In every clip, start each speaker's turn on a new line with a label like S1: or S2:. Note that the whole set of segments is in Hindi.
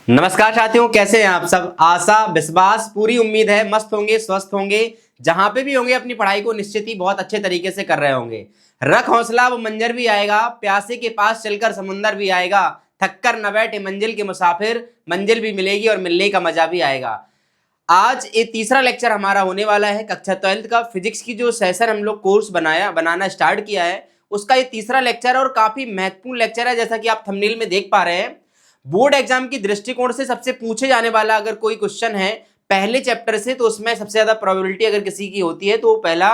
S1: नमस्कार साथियों, कैसे हैं आप सब। आशा विश्वास पूरी उम्मीद है मस्त होंगे, स्वस्थ होंगे, जहां पे भी होंगे अपनी पढ़ाई को निश्चित ही बहुत अच्छे तरीके से कर रहे होंगे। रख हौसला, वो मंजर भी आएगा, प्यासे के पास चलकर समुंदर भी आएगा, थक कर न बैठे मंजिल के मुसाफिर, मंजिल भी मिलेगी और मिलने का मजा भी आएगा। आज ये तीसरा लेक्चर हमारा होने वाला है कक्षा 12 का फिजिक्स की जो सेशन हम लोग कोर्स बनाना स्टार्ट किया है, उसका ये तीसरा लेक्चर है और काफी महत्वपूर्ण लेक्चर है। जैसा कि आप थंबनेल में देख पा रहे हैं, बोर्ड एग्जाम की दृष्टिकोण से सबसे पूछे जाने वाला अगर कोई क्वेश्चन है पहले चैप्टर से, तो उसमें सबसे ज्यादा प्रोबेबिलिटी अगर किसी की होती है तो वो पहला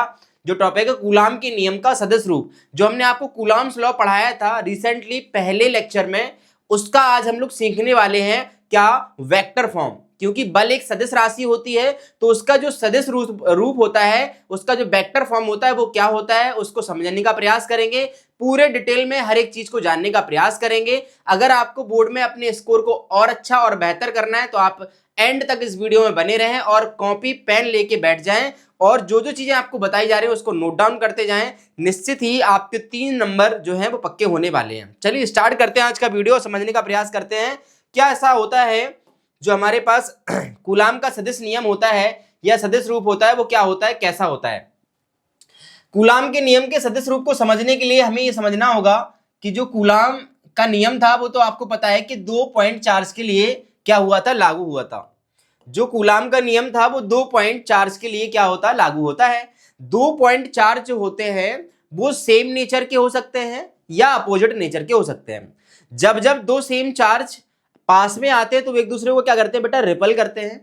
S1: जो टॉपिक है कूलाम के नियम का सदिश रूप, जो हमने आपको कूलाम्स लॉ पढ़ाया था रिसेंटली पहले लेक्चर में, उसका आज हम लोग सीखने वाले हैं। क्या? Vector form. क्योंकि बल एक सदिश राशि होती है तो उसका जो सदिश रूप होता है, उसका जो वेक्टर फॉर्म होता है वो क्या होता है, उसको समझने का प्रयास करेंगे। पूरे डिटेल में हर एक चीज को जानने का प्रयास करेंगे। अगर आपको बोर्ड में अपने स्कोर को और अच्छा और बेहतर करना है तो आप एंड तक इस वीडियो में बने रहें और कॉपी पेन लेके बैठ जाएं और जो जो चीजें आपको बताई जा रही है उसको नोट डाउन करते जाएं। निश्चित ही आपके 3 नंबर जो है वो पक्के होने वाले हैं। चलिए स्टार्ट करते हैं आज का वीडियो, समझने का प्रयास करते हैं क्या ऐसा होता है जो हमारे पास कूलाम का सदिश नियम होता है या सदिश रूप होता है, वो क्या होता है, कैसा होता है। कूलाम के नियम के सदिश रूप को समझने के लिए हमें ये समझना होगा कि जो कूलाम का नियम था वो तो आपको पता है कि 2 पॉइंट चार्ज के लिए क्या हुआ था, लागू हुआ था। जो कूलाम का नियम था वो 2 पॉइंट चार्ज के लिए क्या होता है, लागू होता है। 2 पॉइंट चार्ज जो होते हैं वो सेम नेचर के हो सकते हैं या अपोजिट नेचर के हो सकते हैं। जब जब 2 सेम चार्ज पास में आते हैं तो एक दूसरे को क्या करते हैं बेटा, रिपल करते हैं।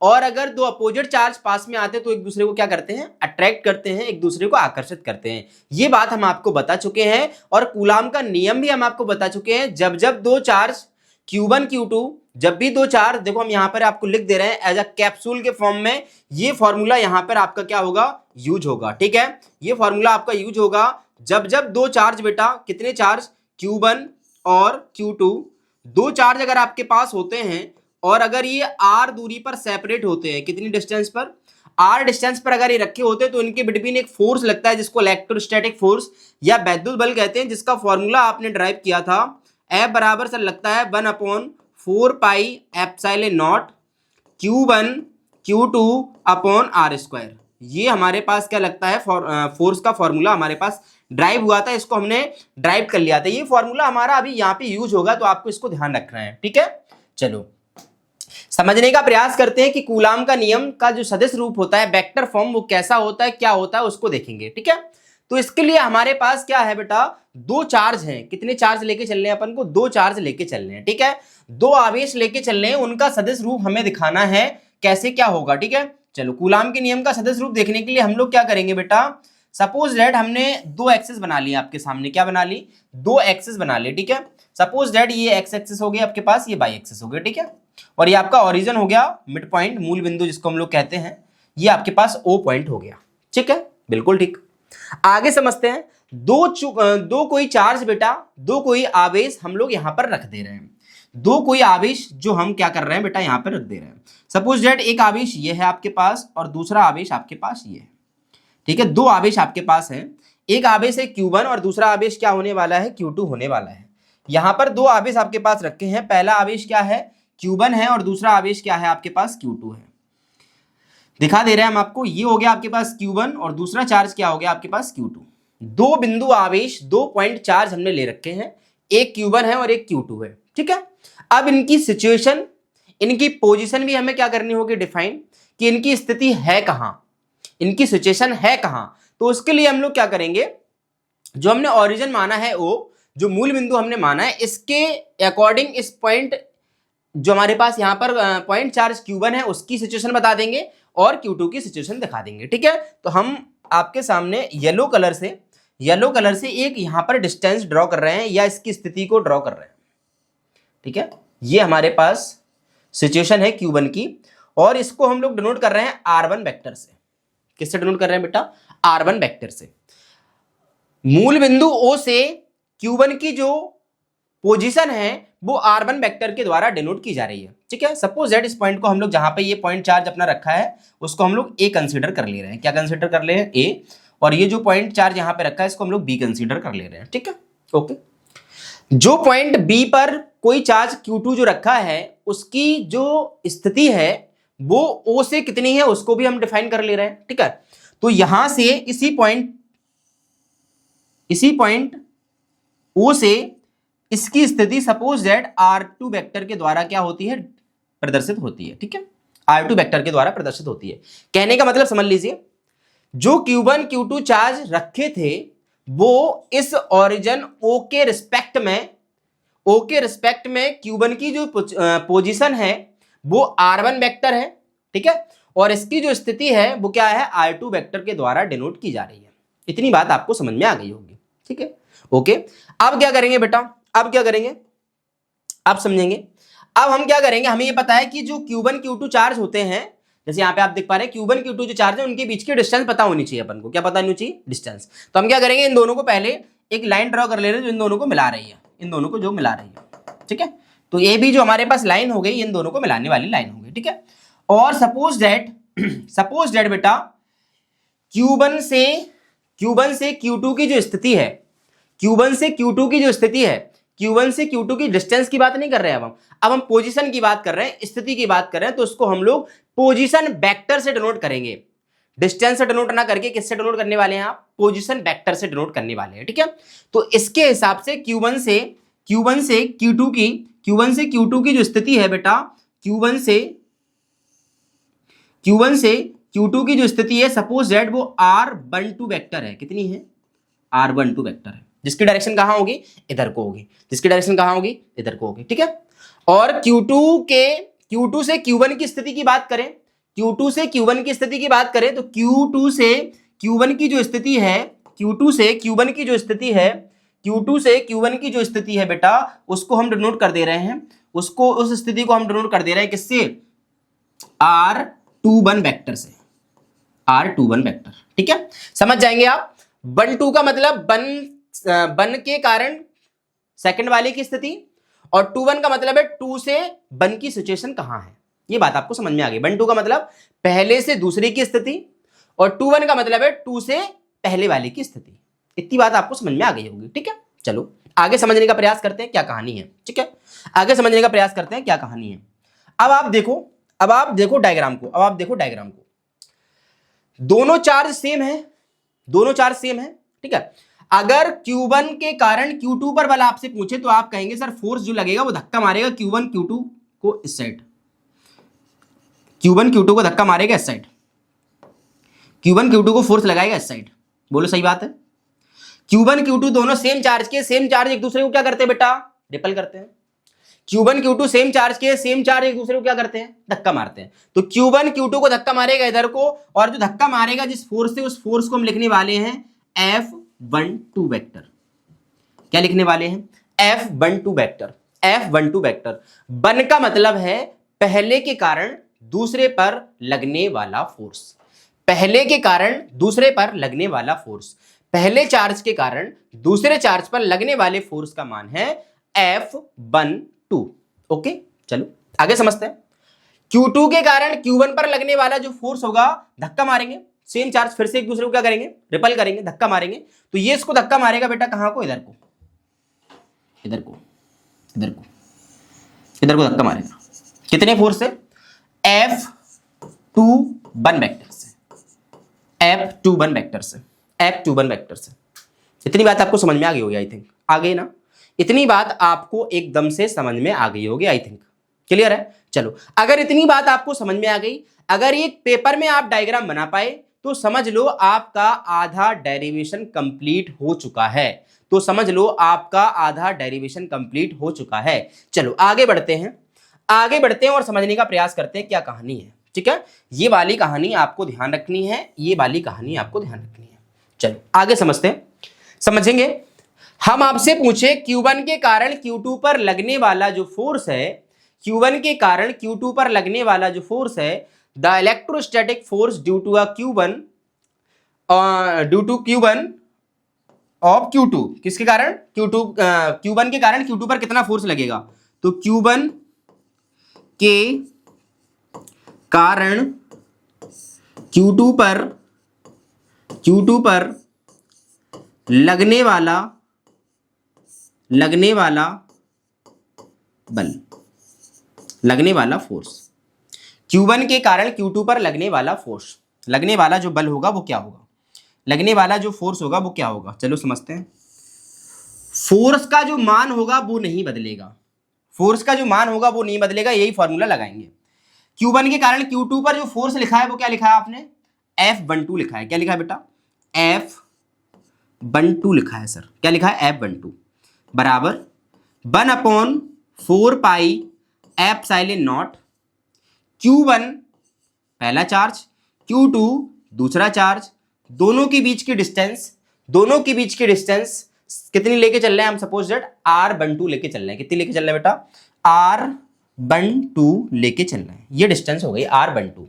S1: और अगर 2 अपोजिट चार्ज पास में आते हैं तो एक दूसरे को क्या करते हैं, अट्रैक्ट करते हैं, एक दूसरे को आकर्षित करते हैं। ये बात हम आपको बता चुके हैं और कूलाम का नियम भी हम आपको बता चुके हैं। जब जब 2 चार्ज Q1 Q2, जब भी 2 चार्ज, देखो हम यहां पर आपको लिख दे रहे हैं एज अ कैप्सूल के फॉर्म में, ये फॉर्मूला यहां पर आपका क्या होगा, यूज होगा। ठीक है, ये फॉर्मूला आपका यूज होगा। जब जब 2 चार्ज बेटा, कितने चार्ज, Q1 और Q2, 2 चार्ज अगर आपके पास होते हैं और अगर ये r दूरी पर सेपरेट होते हैं, कितनी डिस्टेंस पर, r डिस्टेंस पर अगर ये रखे होते हैं तो इनके बिटवीन एक फोर्स लगता है जिसको इलेक्ट्रोस्टैटिक फोर्स या वैद्युत बल कहते हैं, जिसका फॉर्मूला आपने ड्राइव किया था। F बराबर सर लगता है 1/4 pi epsilon naught Q1 Q2 upon r²। ये हमारे पास क्या लगता है, फोर्स का फॉर्मूला हमारे पास ड्राइव हुआ था, इसको हमने ड्राइव कर लिया था। ये फॉर्मूला हमारा अभी यहाँ पे यूज होगा तो आपको इसको ध्यान रखना है। ठीक है, चलो समझने का प्रयास करते हैं कि कूलाम का नियम का जो सदिश रूप होता है, वेक्टर फॉर्म, वो कैसा होता है, क्या होता है, उसको देखेंगे। ठीक है, तो इसके लिए हमारे पास क्या है बेटा, 2 चार्ज हैं। कितने चार्ज लेके चल रहे हैं अपन को, 2 चार्ज लेके चल रहे हैं। ठीक है, 2 आवेश लेके चल रहे हैं, उनका सदिश रूप हमें दिखाना है कैसे क्या होगा। ठीक है, चलो कूलाम के नियम का सदिश रूप देखने के लिए हम लोग क्या करेंगे बेटा, सपोज दैट हमने 2 एक्सिस बना ली आपके सामने, क्या बना ली, 2 एक्सिस बना ली। ठीक है, सपोज दैट ये एक्स एक्सिस हो गया आपके पास, ये वाई एक्सिस हो गया। ठीक है, और ये आपका ओरिजिन हो गया, मिड पॉइंट, मूल बिंदु जिसको हम लोग कहते हैं, ये आपके पास O पॉइंट हो गया। ठीक है, बिल्कुल ठीक। आगे समझते हैं, दो कोई चार्ज बेटा, 2 कोई आवेश हम लोग यहां पर रख दे रहे हैं। 2 कोई आवेश जो हम क्या कर रहे हैं बेटा, यहां पर रख दे रहे हैं। सपोज दैट एक आवेश ये है आपके पास और दूसरा आवेश आपके पास ये है। ठीक है, 2 आवेश आपके पास है, एक आवेश है Q1 और दूसरा आवेश क्या होने वाला है, Q2 होने वाला है। यहां पर 2 आवेश आपके पास रखे हैं, पहला आवेश क्या है, Q1 है और दूसरा आवेश क्या है आपके पास, Q2 है। दिखा दे रहे हैं हम आपको, ये हो गया आपके पास Q1 और दूसरा चार्ज क्या हो गया आपके पास, Q2। 2 बिंदु आवेश, 2 पॉइंट चार्ज हमने ले रखे हैं, एक Q1 है और एक Q2 है। ठीक है, अब इनकी सिचुएशन, इनकी पोजीशन भी हमें क्या करनी होगी, डिफाइन, कि इनकी स्थिति है कहां, इनकी सिचुएशन है कहां। तो उसके लिए हम लोग क्या करेंगे, जो हमने ओरिजिन माना है O, जो मूल बिंदु हमने माना है, इसके अकॉर्डिंग इस पॉइंट जो हमारे पास यहाँ पर पॉइंट चार्ज Q1 है उसकी सिचुएशन बता देंगे और Q2 की सिचुएशन दिखा देंगे। ठीक है, तो हम आपके सामने येलो कलर से एक यहाँ पर डिस्टेंस ड्रॉ कर रहे हैं या इसकी स्थिति को ड्रॉ कर रहे हैं। ठीक है, ये हमारे पास सिचुएशन है Q1 की और इसको हम लोग डिनोट कर रहे हैं R1 वेक्टर से। किससे डिनोट कर रहे हैं बेटा, R1 वेक्टर से। मूल बिंदु O से Q1 की जो पोजीशन है वो R1 वेक्टर के द्वारा डिनोट की जा रही है। ठीक है, सपोज दैट इस पॉइंट को हम लोग जहां पे ये पॉइंट चार्ज अपना रखा है उसको हम लोग A कंसीडर कर ले रहे हैं। क्या कंसीडर कर ले रहे हैं, A, और ये जो पॉइंट चार्ज यहां पे रखा है इसको हम लोग B कंसीडर कर ले रहे हैं। ठीक है, ओके। जो पॉइंट बी पर कोई चार्ज Q2 जो रखा है उसकी जो स्थिति है वो O से कितनी है उसको भी हम डिफाइन कर ले रहे हैं, ठीक है। तो यहां से इसी पॉइंट O से इसकी स्थिति सपोज दैट R2 वेक्टर के द्वारा क्या होती है, प्रदर्शित होती है, ठीक है। R2 वेक्टर के द्वारा प्रदर्शित होती है। कहने का मतलब समझ लीजिए, जो Q1 Q2 चार्ज रखे थे वो इस ओरिजिन O के रिस्पेक्ट में Q1 की जो पोजीशन है वो R1 वेक्टर है, ठीक है, और इसकी जो स्थिति है वो क्या है, R2 वेक्टर के द्वारा डिनोट की जा रही है। इतनी बात आपको समझ में आ गई होगी, ठीक है, ओके। अब क्या करेंगे बेटा, अब क्या करेंगे, अब समझेंगे। अब हम क्या करेंगे, हमें ये पता है कि जो Q1 Q2 चार्ज होते हैं, जैसे यहाँ पे आप देख पा रहे हैं Q1 Q2 जो चार्ज है उनके बीच की डिस्टेंस पता होनी चाहिए अपन को। क्या पता होनी चाहिए, डिस्टेंस। तो हम क्या करेंगे, इन दोनों को पहले एक लाइन ड्रॉ कर ले रहे हैं जो इन दोनों को मिला रही है, इन दोनों को जो मिला रही है, ठीक है। तो ये भी जो हमारे पास लाइन हो गई, इन दोनों को मिलाने वाली लाइन हो गई, ठीक है। और सपोज दैट बेटा Q1 से Q2 की जो स्थिति है, Q1 से Q2 की जो स्थिति है, Q1 से Q2 की डिस्टेंस की बात नहीं कर रहे हैं अब हम पोजीशन की बात कर रहे हैं, स्थिति की बात कर रहे हैं। तो उसको हम लोग पोजीशन वेक्टर से डिनोट करेंगे, डिस्टेंस से डिनोट ना करके किससे डिनोट करने वाले हैं आप, पोजीशन वेक्टर से डिनोट करने वाले हैं, ठीक है। तो इसके हिसाब से Q1 से Q2 की जो स्थिति है बेटा, Q1 से Q2 की जो स्थिति है, सपोज दैट वो R12 वेक्टर है। कितनी है, R12 वेक्टर है, जिसकी डायरेक्शन कहां होगी, इधर को होगी, जिसकी डायरेक्शन कहां होगी, इधर को होगी, ठीक है। और Q2 से Q1 की स्थिति की बात करें, Q2 से Q1 की स्थिति की बात करें तो Q2 से Q1 की जो स्थिति है, Q2 से Q1 की जो स्थिति है बेटा, उसको हम डिनोट कर दे रहे हैं, उस स्थिति को हम डिनोट कर दे रहे हैं किससे, R21 वेक्टर से, R21 वेक्टर, ठीक है। समझ जाएंगे आप। 1 2 का मतलब बन के कारण सेकंड वाले की स्थिति, और 2 1 का मतलब है 2 से 1 की सिचुएशन कहां है। ये बात आपको समझ में आ गई। 1 2 का मतलब पहले से दूसरे की स्थिति, और 2 1 का मतलब है 2 से पहले वाले की स्थिति। इतनी बात आपको समझ में आ गई होगी, ठीक है। चलो आगे समझने का प्रयास करते हैं क्या कहानी है, ठीक है। आगे समझने का प्रयास करते हैं क्या कहानी है। अब आप देखो डायग्राम को, दोनों चार्ज सेम है, ठीक है। अगर Q1 के कारण Q2 पर बल आपसे पूछे तो आप कहेंगे सर फोर्स जो लगेगा वो धक्का मारेगा Q1 Q2 को इस साइड, Q1 Q2 को धक्का मारेगा इस साइड, Q1 Q2 को फोर्स लगाएगा इस साइड। बोलो सही बात है। Q1 Q2 दोनों सेम चार्ज एक दूसरे को क्या करते हैं बेटा, रिपल करते हैं। Q1 Q2 सेम चार्ज एक दूसरे को क्या करते हैं, धक्का मारते हैं। तो Q1 Q2 को धक्का मारेगा इधर को, और जो धक्का मारेगा जिस फोर्स से, उस फोर्स को हम लिखने वाले हैं F12 वेक्टर। क्या लिखने वाले हैं, F12 वेक्टर। बन का मतलब है पहले के कारण दूसरे पर लगने वाला फोर्स, पहले चार्ज के कारण दूसरे चार्ज पर लगने वाले फोर्स का मान है F12। ओके, चलो आगे समझते हैं। Q2 के कारण Q1 पर लगने वाला जो फोर्स होगा, धक्का मारेंगे, सेम चार्ज फिर से एक दूसरे को क्या करेंगे, रिपल करेंगे, धक्का मारेंगे। तो ये इसको धक्का मारेगा बेटा कहां को, इधर को धक्का मारेगा। कितने फोर्स से, F21 वेक्टर से। इतनी बात आपको समझ में आ गई होगी आई थिंक, आ गई ना। इतनी बात आपको एकदम से समझ में आ गई होगी आई थिंक, क्लियर है। चलो अगर इतनी बात आपको समझ में आ गई, अगर ये पेपर में आप डायग्राम बना पाए तो समझ लो आपका आधा डेरिवेशन कंप्लीट हो चुका है। चलो आगे बढ़ते हैं और समझने का प्रयास करते हैं क्या कहानी है, ठीक है। ये वाली कहानी आपको ध्यान रखनी है, चलो आगे समझेंगे। हम आपसे पूछे Q1 के कारण Q2 पर लगने वाला जो फोर्स है, the electrostatic force due to Q1 of Q2, किसके कारण, Q1 के कारण Q2 पर कितना फोर्स लगेगा। तो Q1 के कारण Q2 पर लगने वाला लगने वाला बल, लगने वाला फोर्स। Q1 के कारण Q2 पर लगने वाला फोर्स, लगने वाला जो बल होगा वो क्या होगा, लगने वाला जो फोर्स होगा वो क्या होगा। चलो समझते हैं। फोर्स का जो मान होगा वो नहीं बदलेगा, फोर्स का जो मान होगा वो नहीं बदलेगा, यही फॉर्मूला लगाएंगे। Q1 के कारण Q2 पर जो फोर्स लिखा है वो क्या लिखा है आपने, F12 लिखा है। क्या लिखा है बेटा, F12 लिखा है सर। क्या लिखा है, F12 बराबर 1/4 पाई एप्सिलॉन नॉट Q1 पहला चार्ज, Q2 दूसरा चार्ज, दोनों के बीच की डिस्टेंस, दोनों के बीच की डिस्टेंस कितनी लेके चल रहे हैं हम, सपोज दैट R12 लेके चल रहे हैं। कितनी लेके चल रहे हैं बेटा, R12 लेके चल रहे हैं। ये डिस्टेंस हो गई R12।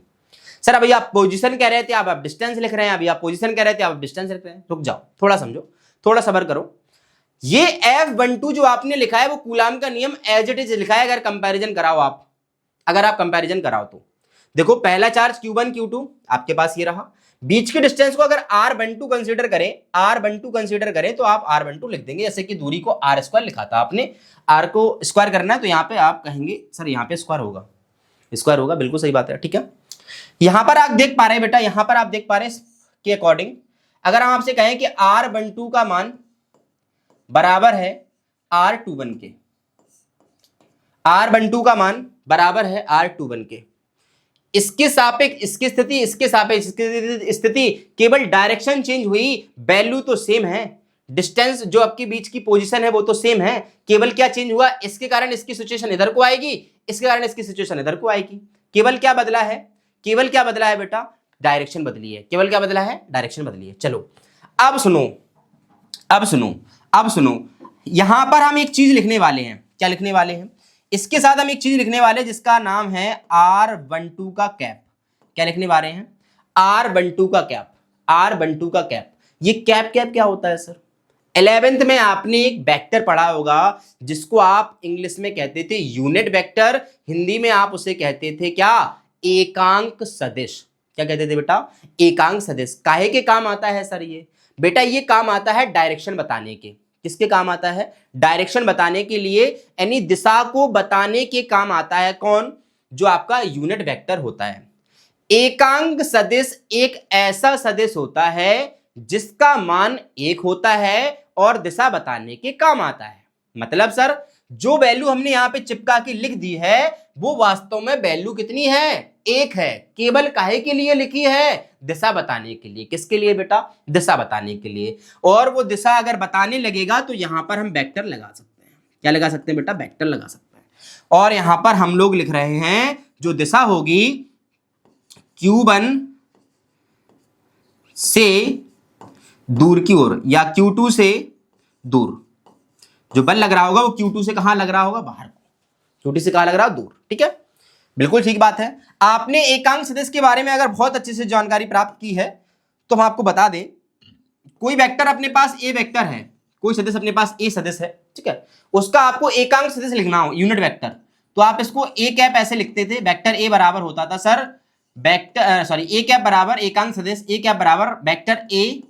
S1: सर अभी आप पोजीशन कह रहे थे, आप डिस्टेंस लिख रहे हैं, अभी आप पोजीशन कह रहे थे, आप डिस्टेंस लिख रहे हैं। रुक जाओ, थोड़ा समझो, थोड़ा सब्र करो। ये F12 जो आपने लिखा है वो कूलाम का नियम एज इट इज लिखा है। अगर कंपैरिजन कराओ आप, अगर आप कंपैरिजन कराओ तो देखो, पहला चार्ज Q1 Q2 आपके पास ये रहा, बीच के डिस्टेंस को अगर R12 कंसीडर करें, R12 कंसीडर करें तो आप R12 लिख देंगे। जैसे कि दूरी को R² लिखा था आपने, R को स्क्वायर करना है तो यहाँ पे आप कहेंगे सर यहाँ पे स्क्वायर होगा, स्क्वायर होगा, बिल्कुल सही बात है, ठीक है। यहां पर आप देख पा रहे हैं बेटा, यहां पर आप देख पा रहे हैं के अकॉर्डिंग, अगर हम आपसे कहें कि R12 का मान बराबर है R21 के, R12 का मान बराबर है R21 के, इसके सापेक्ष इसकी स्थिति, इसके सापेक्ष इसकी स्थिति, केवल डायरेक्शन चेंज हुई, वैल्यू तो सेम है, डिस्टेंस जो आपके बीच की पोजीशन है वो तो सेम है, केवल क्या चेंज हुआ, इसके कारण इसकी सिचुएशन इधर को आएगी, इसके कारण इसकी सिचुएशन इधर को आएगी। केवल क्या बदला है, केवल क्या बदला है बेटा, डायरेक्शन बदली है। केवल क्या बदला है, डायरेक्शन बदली है। चलो अब सुनो, अब सुनो, अब सुनो, यहां पर हम एक चीज लिखने वाले हैं। क्या लिखने वाले हैं, इसके साथ हम एक चीज लिखने वाले हैं जिसका नाम है R12 का कैप। क्या लिखने वाले हैं, R12 का कैप, R12 का कैप। ये कैप कैप क्या होता है सर, 11th में आपने एक वेक्टर पढ़ा होगा जिसको आप इंग्लिश में कहते थे यूनिट वेक्टर, हिंदी में आप उसे कहते थे क्या, एकांक सदिश। क्या कहते थे बेटा, एकांक सदिश। काहे के काम आता है सर ये, बेटा ये काम आता है डायरेक्शन बताने के। किसके काम आता है, डायरेक्शन बताने के लिए, यानी दिशा को बताने के काम आता है। कौन, जो आपका यूनिट वेक्टर होता है। एकांक सदिश एक ऐसा सदिश होता है जिसका मान 1 होता है और दिशा बताने के काम आता है। मतलब सर जो वैल्यू हमने यहां पे चिपका के लिख दी है वो वास्तव में वैल्यू कितनी है, 1 है। केवल काहे के लिए लिखी है, दिशा बताने के लिए। किसके लिए बेटा, दिशा बताने के लिए। और वो दिशा अगर बताने लगेगा तो यहां पर हम वेक्टर लगा सकते हैं। क्या लगा सकते हैं बेटा, वेक्टर लगा सकते हैं। और यहां पर हम लोग लिख रहे हैं जो दिशा होगी Q1 से दूर की ओर या Q2 से दूर, जो बल लग रहा होगा वो Q2 से कहां लग रहा होगा, बाहर को। Q2 से कहां लग रहा है, दूर। ठीक है, बिल्कुल ठीक बात है। आपने एकांक सदिश के बारे में अगर बहुत अच्छे से जानकारी प्राप्त की है तो हम आपको बता दें, कोई वेक्टर अपने पास ए वेक्टर है, कोई सदिश अपने पास ए सदिश है, ठीक है, उसका आपको एकांक सदिश लिखना हो, यूनिट वेक्टर, तो आप इसको ए कैप ऐसे लिखते थे। वेक्टर ए बराबर होता था सर वेक्टर ए कैप बराबर एकांक सदिश, ए कैप बराबर vector A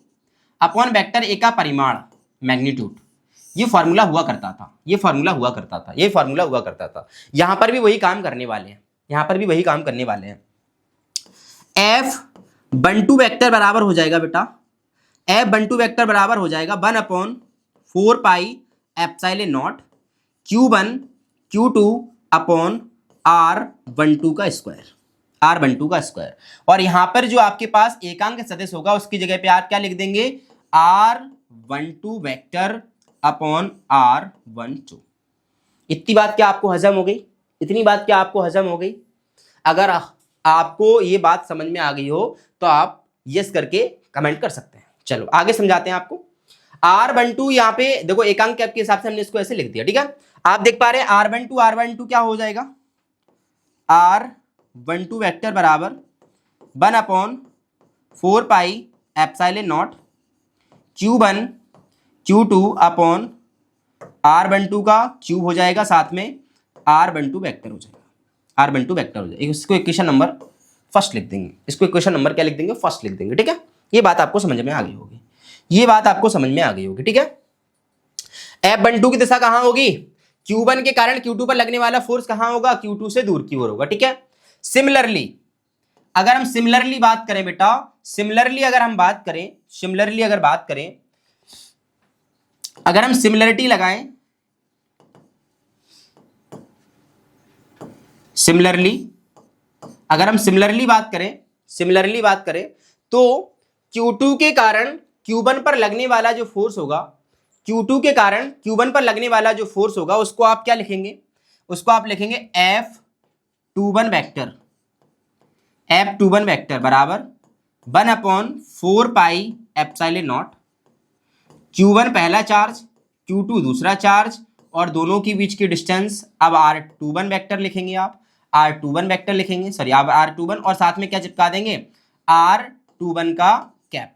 S1: upon vector A का परिमाण, मैग्नीट्यूड। ये फॉर्मूला हुआ करता था, ये फॉर्मूला हुआ करता था, ये फॉर्मूला हुआ करता था। यहां पर भी वही काम करने वाले हैं, यहां पर भी वही काम करने वाले हैं। F12 वेक्टर बराबर हो जाएगा बेटा, F12 वेक्टर बराबर हो जाएगा 1/4 pi epsilon naught Q1 Q2 upon R12 का स्क्वायर, R12 का स्क्वायर। और यहां पर जो आपके पास एकांक सदिश होगा उसकी जगह पे आप क्या लिख देंगे, R12 वेक्टर अपॉन R12। इतनी बात क्या आपको हजम हो गई, इतनी बात क्या आपको हजम हो गई। अगर आपको ये बात समझ में आ गई हो तो आप यस करके कमेंट कर सकते हैं। चलो आगे समझाते हैं आपको। R12 यहाँ पे देखो एकांक कैप के हिसाब से हमने इसको ऐसे लिख दिया, ठीक है। आप देख पा रहे हैं R12 क्या हो जाएगा, R12 वेक्टर बराबर 1/4 pi epsilon naught Q1 Q2 upon R12 का क्यूब हो जाएगा, साथ में R12 वेक्टर हो जाएगा, R12 वेक्टर हो जाएगा। इसको इक्वेशन नंबर फर्स्ट लिख देंगे, इसको इक्वेशन नंबर क्या लिख देंगे, फर्स्ट लिख देंगे, ठीक है। ये बात आपको समझ में आ गई होगी, ये बात आपको समझ में आ गई होगी, ठीक है। F12 की दिशा कहां होगी, Q1 के कारण Q2 पर लगने वाला फोर्स कहां होगा, Q2 से दूर की ओर होगा। ठीक है, सिमिलरली अगर हम सिमिलरली बात करें बेटा, सिमिलरली अगर हम बात करें, सिमिलरली अगर बात करें, अगर हम सिमिलरिटी लगाएं, सिमिलरली अगर हम सिमिलरली बात करें, सिमिलरली बात करें तो Q2 के कारण Q1 पर लगने वाला जो फोर्स होगा, Q2 के कारण Q1 पर लगने वाला जो फोर्स होगा उसको आप क्या लिखेंगे, उसको आप लिखेंगे F21 वेक्टर, F21 वेक्टर बराबर 1/4 पाई एप्सिलॉन नॉट, Q1 पहला चार्ज, Q2 दूसरा चार्ज और दोनों के बीच की डिस्टेंस। अब R21 वेक्टर लिखेंगे, आप R21 वेक्टर लिखेंगे, सॉरी आप R21 और साथ में क्या चिपका देंगे, R21 का कैप,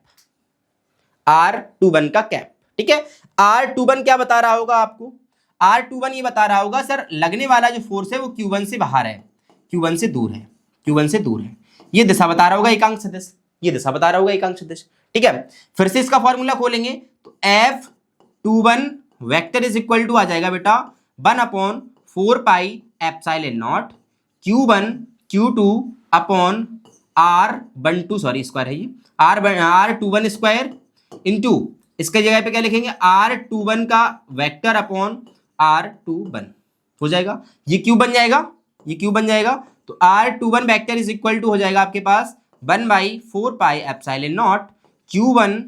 S1: R21 का कैप। ठीक है, R21 क्या बता रहा होगा आपको, R21 ये बता रहा होगा सर लगने वाला जो फोर्स है वो Q1 से बाहर है, Q1 से दूर है, Q1 से दूर है। ये दिशा बता रहा होगा एकांक सदिश, ये दिशा बता रहा होगा एकांक सदिश। ठीक है, फिर से इसका फॉर्मूला खोलेंगे तो F21 vector is equal to आ जाएगा बेटा 1/4 pi epsilon naught Q1 Q2 upon R12 sorry square है ये R21 स्क्वायर इंटू इसके जगह पे क्या लिखेंगे R21 का वेक्टर अपॉन R21 हो जाएगा, ये क्यू बन जाएगा, ये क्यू बन जाएगा। तो R21 vector is equal to हो जाएगा आपके पास 1/4 pi epsilon naught Q1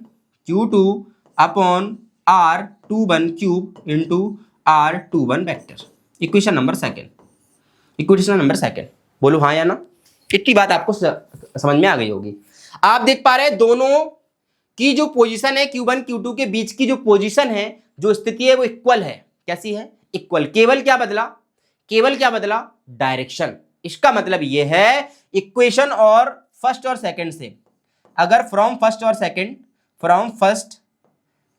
S1: Q2 upon R21 cube into R21 vector. Equation number second, equation number second, बोलो हाँ या ना। इतनी बात आपको समझ में आ गई होगी। आप देख पा रहे हैं दोनों की जो पोजीशन है Q1 Q2 के बीच की जो पोजीशन है, जो स्थिति है वो इक्वल है। कैसी है, इक्वल। केवल क्या बदला, केवल क्या बदला, डायरेक्शन। इसका मतलब ये है इक्वेशन और फर्स्ट और सेकंड से अगर फ्रॉम फर्स्ट और second, from first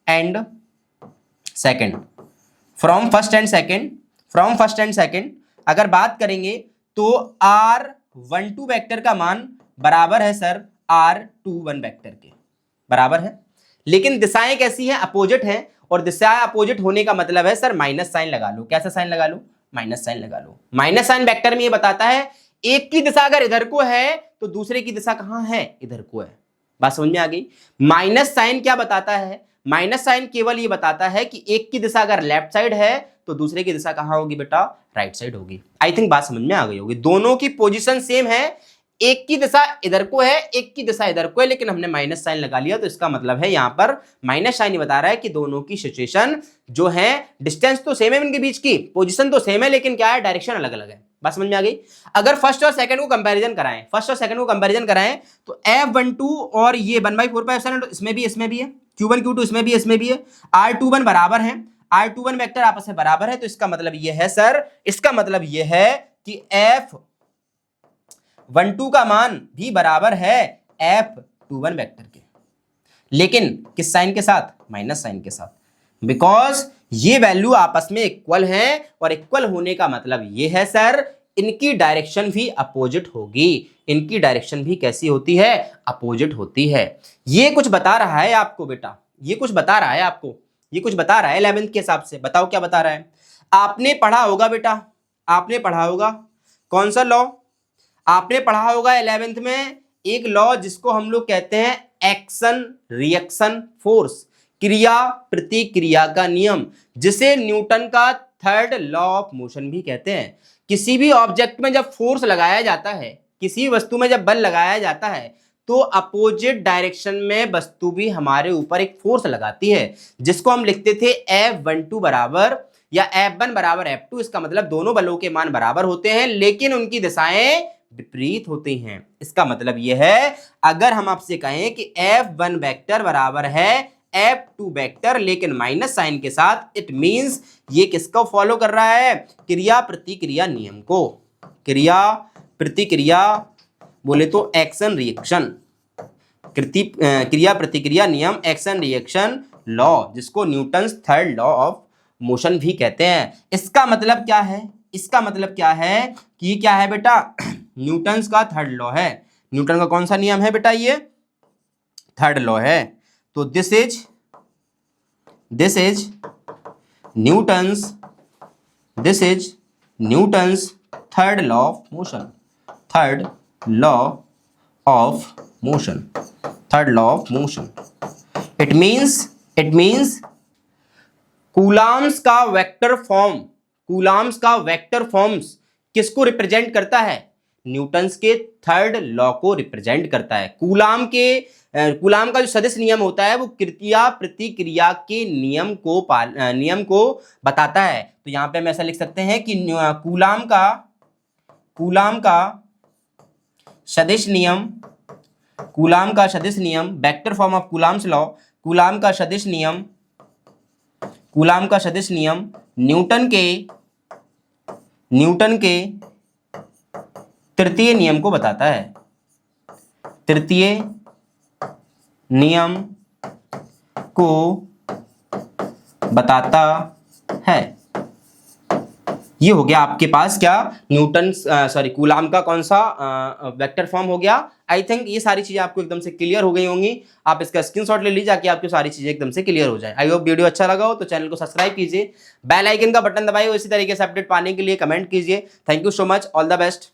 S1: and second, from first and second, from first and second अगर बात करेंगे तो R12 वेक्टर का मान बराबर है सर R21 वेक्टर के बराबर है, लेकिन दिशाएं कैसी हैं, अपोजिट हैं। और दिशाएं अपोजिट होने का मतलब है सर माइनस साइन लगा लो। कैसा साइन लगा लो, माइनस साइन लगा लो। माइनस साइन वेक्टर में ये बताता है एक की दिशा अगर इधर को है तो दूसरे की दिशा कहां है, इधर को है। बात समझ में आ गई। माइनस साइन क्या बताता है, माइनस साइन केवल ये बताता है कि एक की दिशा अगर लेफ्ट साइड है तो दूसरे की दिशा कहां होगी बेटा, राइट साइड होगी। आई थिंक बात समझ में आ गई होगी। दोनों की पोजीशन सेम है, एक की दिशा इधर को है, एक की दिशा इधर को है, लेकिन हमने माइनस साइन लगा लिया तो इसका मतलब है यहां पर माइनस साइन ही बता रहा है कि दोनों की सिचुएशन जो है, डिस्टेंस तो सेम है इनके बीच की, पोजीशन तो सेम है, लेकिन क्या है, डायरेक्शन अलग अलग है। बात समझ में आ गई। अगर फर्स्ट और सेकंड को कंपैरिजन कराएं, फर्स्ट और सेकंड को कंपैरिजन कराएं तो F12 और ये 1/4 पाई एप्सिलॉन इसमें भी है, Q1 Q2 इसमें भी है, R21 बराबर है, R21 वेक्टर आपस में बराबर है। तो इसका मतलब ये है सर, इसका मतलब ये है कि F12 का मान भी बराबर है F21 वेक्टर के, लेकिन किस साइन के साथ, माइनस साइन के साथ। बिकॉज ये वैल्यू आपस में इक्वल हैं, और इक्वल होने का मतलब ये है सर इनकी डायरेक्शन भी अपोजिट होगी। इनकी डायरेक्शन भी कैसी होती है, अपोजिट होती है। ये कुछ बता रहा है आपको बेटा, ये कुछ बता रहा है आपको, ये कुछ बता रहा है 11th के हिसाब से। बताओ क्या बता रहा है। आपने पढ़ा होगा बेटा, आपने पढ़ा होगा कौन सा लॉ, आपने पढ़ा होगा 11th में एक लॉ जिसको हम लोग कहते हैं एक्शन रिएक्शन फोर्स, क्रिया प्रतिक्रिया का नियम, जिसे न्यूटन का थर्ड लॉ ऑफ मोशन भी कहते हैं। किसी भी ऑब्जेक्ट में जब फोर्स लगाया जाता है, किसी भी वस्तु में जब बल लगाया जाता है तो अपोजिट डायरेक्शन में वस्तु भी हमारे ऊपर एक फोर्स लगाती है, जिसको हम लिखते थे F12 बराबर या F1 बराबर F2। इसका मतलब दोनों बलों के मान बराबर होते हैं, लेकिन उनकी दिशाएं विपरीत होती हैं। इसका मतलब यह है अगर हम आपसे कहें कि F1 वेक्टर बराबर है F2 वेक्टर लेकिन माइनस साइन के साथ, इट मींस ये किसको फॉलो कर रहा है, क्रिया प्रतिक्रिया नियम को। क्रिया प्रतिक्रिया बोले तो एक्शन रिएक्शन, क्रिया प्रतिक्रिया नियम, एक्शन रिएक्शन लॉ, जिसको Newton's third law of motion भी कहते हैं। इसका मतलब क्या है, इसका मतलब क्या है कि ये क्या है बेटा, न्यूटन्स का थर्ड लॉ है। न्यूटन का कौन सा नियम है बेटा, ये थर्ड लॉ है। तो this is Newton's, this is Newton's third law of motion, third law of motion, third law of motion. It means coulombs का वेक्टर फॉर्म, कूलाम्स का वेक्टर फॉर्म्स किसको रिप्रेजेंट करता है? न्यूटन्स के थर्ड लॉ को रिप्रेजेंट करता है। कूलाम का जो सदिश नियम होता है वो क्रिया प्रतिक्रिया के नियम को बताता है। तो यहां पे हम ऐसा लिख सकते हैं कि कूलाम का सदिश नियम, कूलाम का सदिश नियम, vector form of coulombs law, coulomb का सदिश नियम, कूलाम का सदिश नियम न्यूटन के तृतीय नियम को बताता है, तृतीय नियम को बताता है। ये हो गया आपके पास क्या, कूलाम का कौन सा वेक्टर फॉर्म हो गया। आई थिंक ये सारी चीजें आपको एकदम से क्लियर हो गई होंगी। आप इसका स्क्रीनशॉट ले लीजिए जाके आपकी सारी चीजें एकदम से क्लियर हो जाए। आई होप वीडियो अच्छा लगा हो तो चैनल को सब्सक्राइब कीजिए, बेल आइकन का बटन दबाइए, इसी तरीके से अपडेट पाने के लिए कमेंट कीजिए। Thank you so much, all the best.